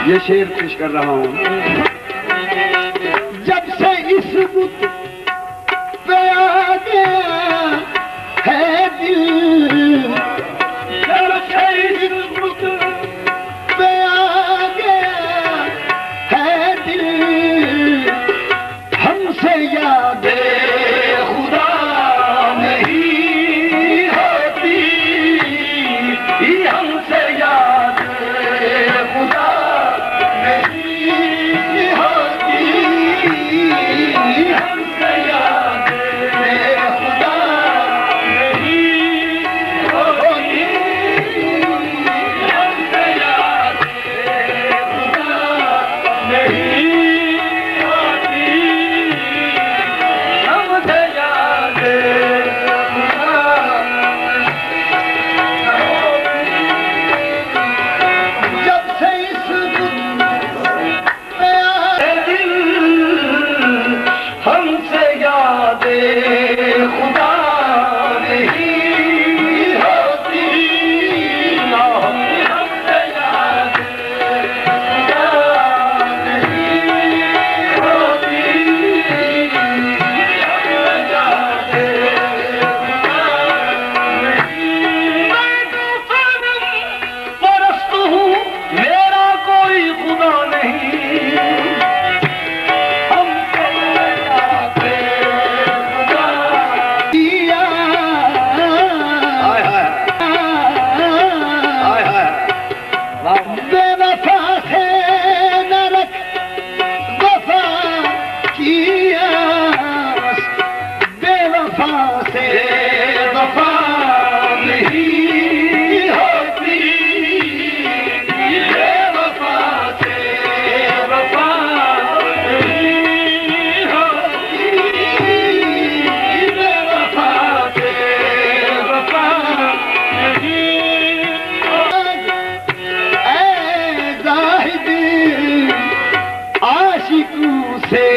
ये शेर पेश कर रहा हूँ। जब से इस बुत पे आ गया है दिल, जब से इस बुत पे आ गया है दिल, हमसे याद खुदा नहीं होती, हमसे याद खुदा नहीं होती, हमसे याद खुदा नहीं होती, हमसे याद खुदा नहीं होती, हमसे याद जब से इस दिल हमसे याद खुदा नहीं होती, हमसे याद खुदा नहीं होती, हमसे याद मैं तो परस्त हूँ, मेरा कोई खुदा नहीं, हमसे याद खुदा दिया, बेवफा से न रख वफा किया, बेवफा से वफा नहीं होती, बेवफा से वफा नहीं होती, बेवफा से वफा नहीं होती। ऐ ज़ाहिद आशिकों से